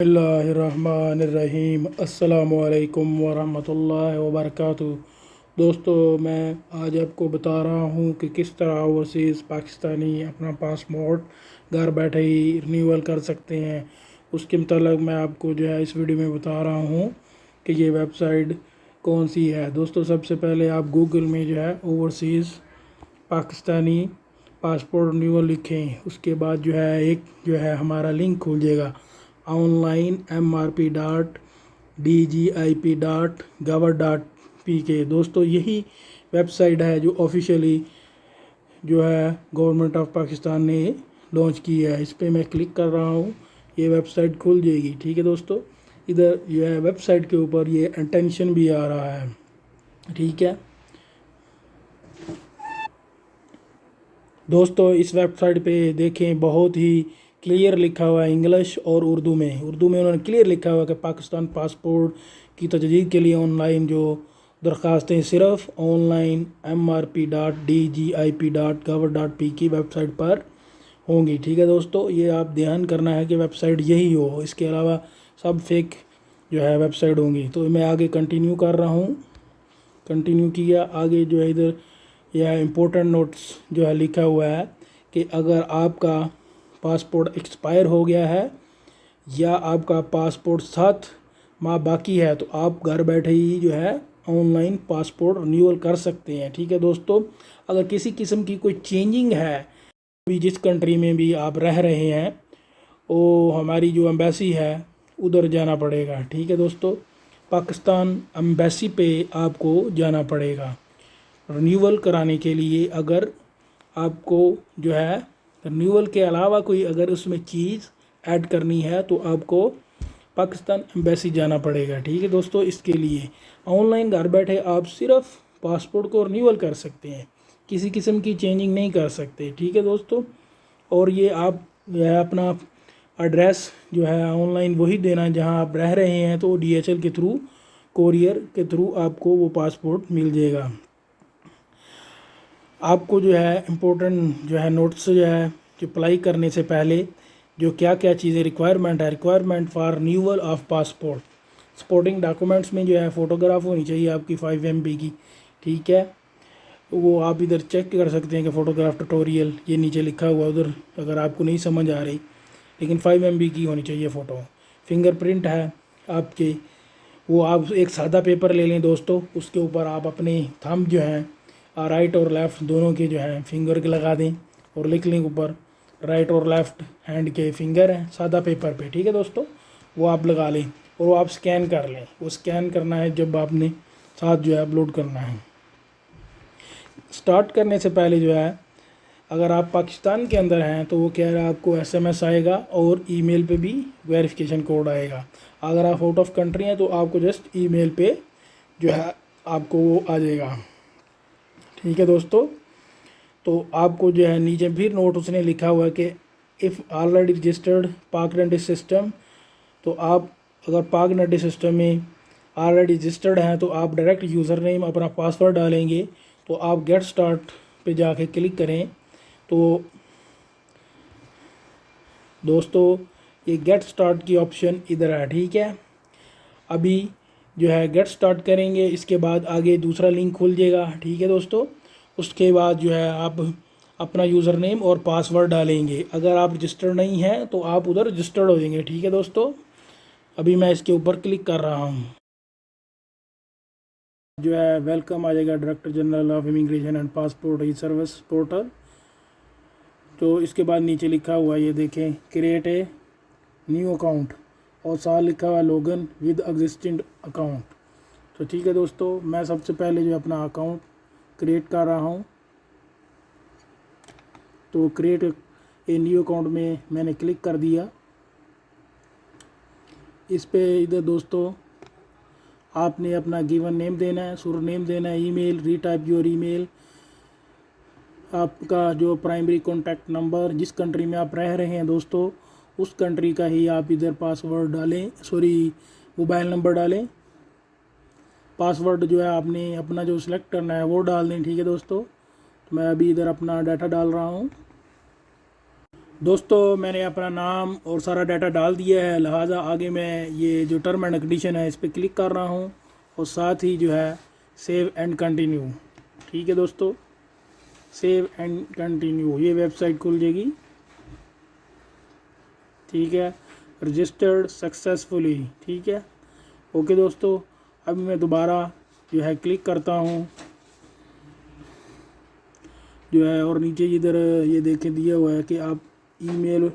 बिस्मिल्लाहिर्रहमानिर्रहीम अस्सलामुअलैकुम वरहमतुल्लाहि वबरकातुहू। दोस्तों, मैं आज आपको बता रहा हूँ कि किस तरह ओवरसीज़ पाकिस्तानी अपना पासपोर्ट घर बैठे ही रिन्यूअल कर सकते हैं। उसके मतलब मैं आपको जो है इस वीडियो में बता रहा हूँ कि ये वेबसाइट कौन सी है। दोस्तों, सबसे पहले आप गूगल में जो है ओवरसीज़ पाकिस्तानी पासपोर्ट रिन्यूअल लिखें। उसके बाद जो है एक जो है हमारा लिंक खुल जाएगा online.mrp.dgip.gov.pk। दोस्तों, यही वेबसाइट है जो ऑफिशियली जो है गवर्नमेंट ऑफ पाकिस्तान ने लॉन्च की है। इस पर मैं क्लिक कर रहा हूँ, ये वेबसाइट खुल जाएगी। ठीक है दोस्तों, इधर जो है वेबसाइट के ऊपर ये अटेंशन भी आ रहा है। ठीक है दोस्तों, इस वेबसाइट पे देखें, बहुत ही क्लियर लिखा हुआ है इंग्लिश और उर्दू में उन्होंने क्लियर लिखा हुआ है कि पाकिस्तान पासपोर्ट की तजदीद के लिए ऑनलाइन जो दरख्वास्तें सिर्फ ऑनलाइन mrp.dgip.gov.p की वेबसाइट पर होंगी। ठीक है दोस्तों, ये आप ध्यान करना है कि वेबसाइट यही हो, इसके अलावा सब फेक जो है वेबसाइट होंगी। तो मैं आगे कंटिन्यू कर रहा हूँ। कंटिन्यू किया, आगे जो है इधर यह इम्पोर्टेंट नोट्स जो है लिखा हुआ है कि अगर आपका पासपोर्ट एक्सपायर हो गया है या आपका पासपोर्ट 7 माह बाकी है तो आप घर बैठे ही जो है ऑनलाइन पासपोर्ट रिन्यूअल कर सकते हैं। ठीक है दोस्तों, अगर किसी किस्म की कोई चेंजिंग है, अभी जिस कंट्री में भी आप रह रहे हैं वो हमारी जो एम्बेसी है उधर जाना पड़ेगा। ठीक है दोस्तों, पाकिस्तान एम्बेसी पे आपको जाना पड़ेगा रिन्यूअल कराने के लिए। अगर आपको जो है रिन्यूअल के अलावा कोई अगर उसमें चीज़ ऐड करनी है तो आपको पाकिस्तान एम्बेसी जाना पड़ेगा। ठीक है दोस्तों, इसके लिए ऑनलाइन घर बैठे आप सिर्फ पासपोर्ट को रिन्यूअल कर सकते हैं, किसी किस्म की चेंजिंग नहीं कर सकते। ठीक है दोस्तों, और ये आप जो है अपना एड्रेस जो है ऑनलाइन वही देना जहां आप रह रहे हैं, तो DHL के थ्रू, कोरियर के थ्रू आपको वो पासपोर्ट मिल जाएगा। आपको जो है इम्पोर्टेंट जो है नोट्स जो है कि अप्लाई करने से पहले जो क्या क्या चीज़ें requirement for renewal of passport. Supporting documents में जो है फ़ोटोग्राफ होनी चाहिए आपकी 5 MB की। ठीक है, वो आप इधर चेक कर सकते हैं कि फ़ोटोग्राफ ट्यूटोरियल ये नीचे लिखा हुआ उधर, अगर आपको नहीं समझ आ रही, लेकिन 5 MB की होनी चाहिए फ़ोटो। फिंगरप्रिंट है आपके, वो आप एक सादा पेपर ले लें दोस्तों, उसके ऊपर आप अपने थंब जो हैं राइट और लेफ़्ट दोनों के जो है फिंगर के लगा दें और लिख लें ऊपर राइट और लेफ़्ट हैंड के फिंगर हैं सादा पेपर पे। ठीक है दोस्तों, वो आप लगा लें और वो आप स्कैन कर लें। वो स्कैन करना है जब आपने साथ जो है अपलोड करना है। स्टार्ट करने से पहले जो है अगर आप पाकिस्तान के अंदर हैं तो वो कह रहा है आपको SMS आएगा और ईमेल पे भी वेरिफिकेशन कोड आएगा। अगर आप आउट ऑफ कंट्री हैं तो आपको जस्ट ईमेल पे जो है आपको वो आ जाएगा। ठीक है दोस्तों, तो आपको जो है नीचे फिर नोट उसने लिखा हुआ है कि इफ़ ऑलरेडी रजिस्टर्ड पाक डेंटिस्ट सिस्टम, तो आप अगर पाक डेंटिस्ट सिस्टम में ऑलरेडी रजिस्टर्ड हैं तो आप डायरेक्ट यूज़र नेम अपना पासवर्ड डालेंगे। तो आप गेट स्टार्ट पे जाके क्लिक करें। तो दोस्तों, ये गेट स्टार्ट की ऑप्शन इधर है। ठीक है, अभी जो है गेट स्टार्ट करेंगे, इसके बाद आगे दूसरा लिंक खुल जाएगा। ठीक है दोस्तों, उसके बाद जो है आप अपना यूज़र नेम और पासवर्ड डालेंगे। अगर आप रजिस्टर्ड नहीं हैं तो आप उधर रजिस्टर्ड हो जाएंगे। ठीक है दोस्तों, अभी मैं इसके ऊपर क्लिक कर रहा हूँ, जो है वेलकम आ जाएगा director general of immigration and passport E service portal. तो इसके बाद नीचे लिखा हुआ ये देखें, क्रिएट ए न्यू अकाउंट, और साथ लिखा हुआ लॉगिन विद एग्जिस्टिंग अकाउंट। तो ठीक है दोस्तों, मैं सबसे पहले जो अपना अकाउंट क्रिएट कर रहा हूँ। तो क्रिएट ए न्यू अकाउंट में मैंने क्लिक कर दिया। इस पे इधर दोस्तों आपने अपना गिवन नेम देना है, सुर नेम देना है, ईमेल, रीटाइप योर ईमेल, आपका जो प्राइमरी कॉन्टैक्ट नंबर, जिस कंट्री में आप रह रहे हैं दोस्तों उस कंट्री का ही आप इधर पासवर्ड डालें, मोबाइल नंबर डालें। पासवर्ड जो है आपने अपना जो सिलेक्ट करना है वो डाल दें। ठीक है दोस्तों, तो मैं अभी इधर अपना डाटा डाल रहा हूँ। दोस्तों मैंने अपना नाम और सारा डाटा डाल दिया है, लिहाजा आगे मैं ये जो टर्म एंड कंडीशन है इस पर क्लिक कर रहा हूँ और साथ ही जो है सेव एंड कंटिन्यू। ठीक है दोस्तों, सेव एंड कंटिन्यू, ये वेबसाइट खुल जाएगी। ठीक है, रजिस्टर्ड सक्सेसफुली। ठीक है, ओके दोस्तों, अभी मैं दोबारा जो है क्लिक करता हूँ जो है, और नीचे इधर ये देखें दिया हुआ है कि आप email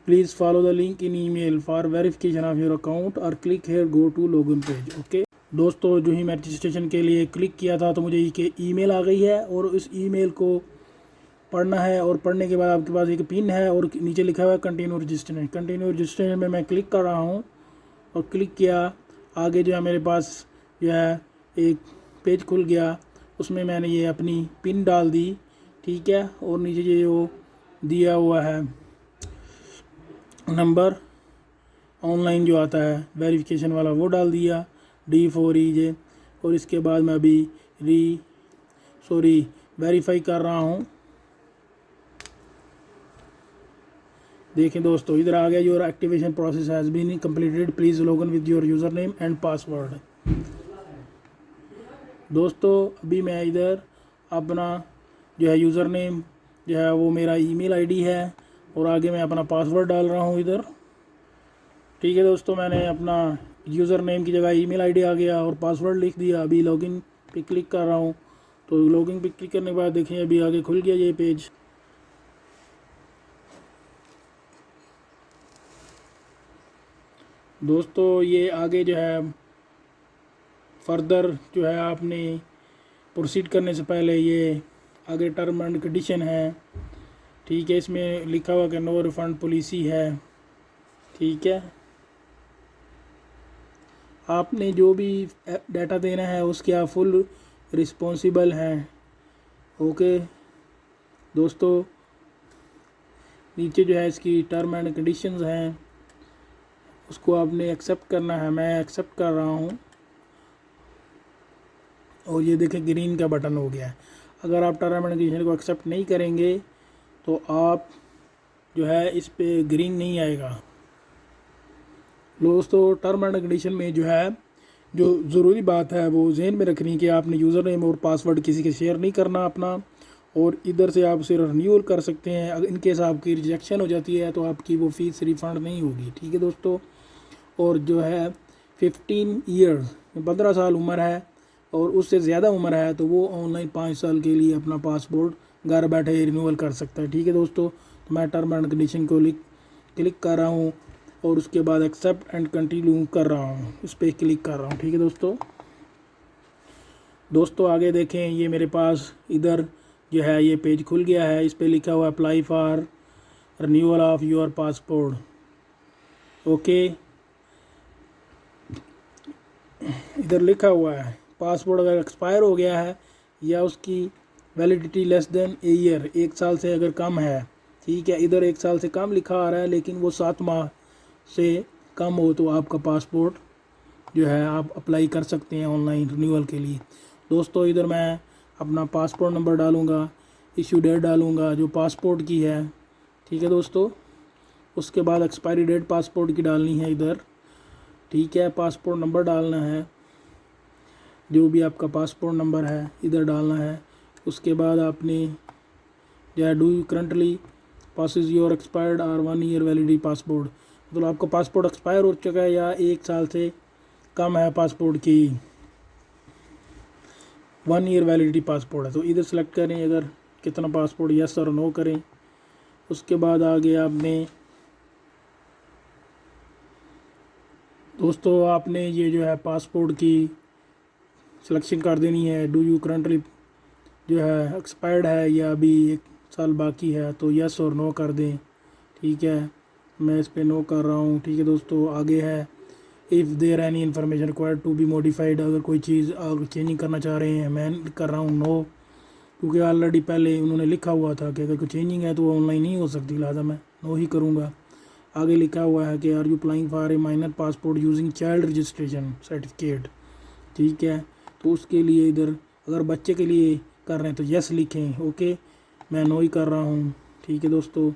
please follow the link in email for verification of your account और click here go to login page. Okay दोस्तों, जो ही मैं रजिस्ट्रेशन के लिए क्लिक किया था तो मुझे ये ईमेल आ गई है और इस ईमेल को पढ़ना है, और पढ़ने के बाद आपके पास एक पिन है और नीचे लिखा हुआ है कंटिन्यू रजिस्ट्रेशन। कंटिन्यू रजिस्ट्रेशन में मैं क्लिक कर रहा हूँ और क्लिक किया, आगे जो है मेरे पास जो है एक पेज खुल गया, उसमें मैंने ये अपनी पिन डाल दी। ठीक है, और नीचे ये जो दिया हुआ है नंबर ऑनलाइन जो आता है वेरिफिकेशन वाला वो डाल दिया, D4EJ, और इसके बाद मैं अभी वेरीफाई कर रहा हूँ। देखें दोस्तों, इधर आ गया your activation process has been completed, please log in with your user name and password. दोस्तों अभी मैं इधर अपना जो है यूज़र नेम जो है वो मेरा ईमेल आईडी है और आगे मैं अपना पासवर्ड डाल रहा हूँ इधर। ठीक है दोस्तों, मैंने अपना यूज़र नेम की जगह ईमेल आईडी आ गया और पासवर्ड लिख दिया। अभी लॉगिन पे क्लिक कर रहा हूँ, तो लॉगिन पे क्लिक करने के बाद देखिए अभी आगे खुल गया ये पेज। दोस्तों ये आगे जो है फर्दर जो है आपने प्रोसीड करने से पहले ये आगे टर्म एंड कंडीशन है। ठीक है, इसमें लिखा हुआ कि नो रिफंड पॉलिसी है। ठीक है, आपने जो भी डाटा देना है उसके आप फुल रिस्पॉन्सिबल हैं। ओके दोस्तों, नीचे जो है इसकी टर्म एंड कंडीशंस हैं, उसको आपने एक्सेप्ट करना है। मैं एक्सेप्ट कर रहा हूँ और ये देखें ग्रीन का बटन हो गया है। अगर आप टर्म एंड कंडीशन को एक्सेप्ट नहीं करेंगे तो आप जो है इस पे ग्रीन नहीं आएगा। दोस्तों टर्म एंड कंडीशन में जो है जो ज़रूरी बात है वो जहन में रखनी कि आपने यूज़र नेम और पासवर्ड किसी के शेयर नहीं करना अपना, और इधर से आप सिर्फ रिन्यूअल कर सकते हैं। अगर इनकेस आपकी रिजेक्शन हो जाती है तो आपकी वो फ़ीस रिफ़ंड नहीं होगी। ठीक है दोस्तों, और जो है 15 ईयर्स 15 साल उम्र है और उससे ज़्यादा उम्र है तो वो ऑनलाइन 5 साल के लिए अपना पासपोर्ट घर बैठे रिन्यूअल कर सकता है। ठीक है दोस्तों, तो मैं टर्म एंड कंडीशन को क्लिक कर रहा हूँ और उसके बाद एक्सेप्ट एंड कंटिन्यू कर रहा हूँ, इस पर क्लिक कर रहा हूँ। ठीक है दोस्तों आगे देखें, ये मेरे पास इधर जो है ये पेज खुल गया है, इस पर लिखा हुआ apply for renewal of your passport. Okay, इधर लिखा हुआ है पासपोर्ट अगर एक्सपायर हो गया है या उसकी validity less than a year, 1 साल से अगर कम है। ठीक है, इधर 1 साल से कम लिखा आ रहा है लेकिन वो 7 माह से कम हो तो आपका पासपोर्ट जो है आप अप्लाई कर सकते हैं ऑनलाइन रिन्यूअल के लिए। दोस्तों इधर मैं अपना पासपोर्ट नंबर डालूँगा, इशू डेट डालूँगा जो पासपोर्ट की है। ठीक है दोस्तों, उसके बाद एक्सपायरी डेट पासपोर्ट की डालनी है इधर। ठीक है, पासपोर्ट नंबर डालना है, जो भी आपका पासपोर्ट नंबर है इधर डालना है। उसके बाद आपने जो है do you currently passes your expired और 1 ईयर वैलिडिटी पासपोर्ट, मतलब आपका पासपोर्ट एक्सपायर हो चुका है या 1 साल से कम है पासपोर्ट की 1 ईयर वैलिडिटी पासपोर्ट है, तो इधर सेलेक्ट करें अगर कितना पासपोर्ट, यस और नो करें। उसके बाद आगे आपने दोस्तों आपने ये जो है पासपोर्ट की सिलेक्शन कर देनी है। डू यू करंटली जो है एक्सपायर्ड है या अभी 1 साल बाकी है, तो यस और नो कर दें। ठीक है, मैं इस पे नो कर रहा हूँ। ठीक है दोस्तों, आगे है if there any information required to be modified, अगर कोई चीज़ अगर चेंजिंग करना चाह रहे हैं, मैं कर रहा हूँ नो, क्योंकि ऑलरेडी पहले उन्होंने लिखा हुआ था कि अगर कोई चेंजिंग है तो वो ऑनलाइन नहीं हो सकती, लिहाजा मैं नो ही करूँगा। आगे लिखा हुआ है कि are you applying for a minor passport using child registration certificate. ठीक है, तो उसके लिए इधर अगर बच्चे के लिए कर रहे हैं तो यस लिखें। ओके, मैं नो ही कर रहा हूँ। ठीक है दोस्तों।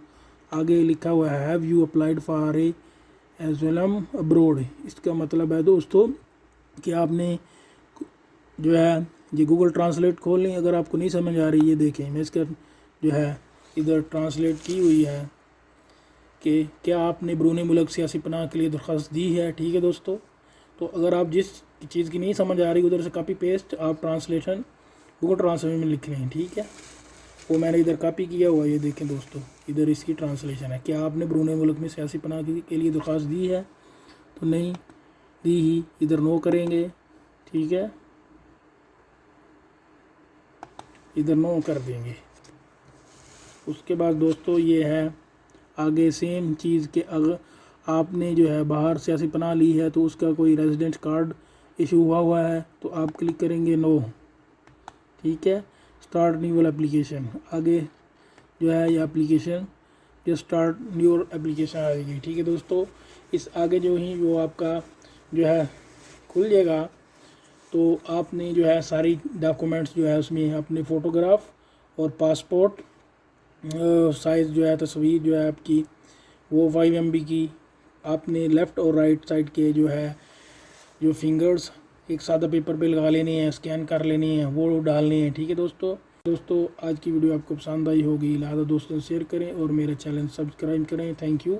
आगे लिखा हुआ है have you applied for a asylum abroad. इसका मतलब है दोस्तों कि आपने जो है ये गूगल ट्रांसलेट खोल लें। अगर आपको नहीं समझ आ रही, ये देखें मैं इसका जो है इधर ट्रांसलेट की हुई है कि क्या आपने ब्रूने मुल्क सियासी पनाह के लिए दरख्वास्त दी है। ठीक है दोस्तों। तो अगर आप जिस चीज़ की नहीं समझ आ रही उधर से कॉपी पेस्ट आप ट्रांसलेशन गूगल ट्रांसलेट में लिख लें। ठीक है, वो मैंने इधर कॉपी किया हुआ, ये देखें दोस्तों, इधर इसकी ट्रांसलेशन है। क्या आपने ब्रूने मुल्क में सियासी पनाह के लिए दरख्वास्त दी है, तो नहीं दी ही, इधर नो करेंगे। ठीक है, इधर नो कर देंगे। उसके बाद दोस्तों ये है आगे सेम चीज़ के अगर आपने जो है बाहर सियासी पनाह ली है तो उसका कोई रेजिडेंट कार्ड इशू हुआ है तो आप क्लिक करेंगे नो। ठीक है, स्टार्ट न्यू एप्लीकेशन, आगे जो है ये एप्लीकेशन जो स्टार्ट न्यू एप्लीकेशन आ जाएगी। ठीक है दोस्तों, इस आगे जो ही वो आपका जो है खुल जाएगा तो आपने जो है सारी डॉक्यूमेंट्स जो है उसमें अपने फ़ोटोग्राफ और पासपोर्ट साइज़ जो है तस्वीर जो है आपकी वो 5 MB की, आपने लेफ़्ट और राइट साइड के जो है जो फिंगर्स एक सादा पेपर पे लगा लेनी है, स्कैन कर लेनी है, वो डालनी है। ठीक है दोस्तों आज की वीडियो आपको पसंद आई होगी, लिहाजा दोस्तों शेयर करें और मेरा चैनल सब्सक्राइब करें। Thank you.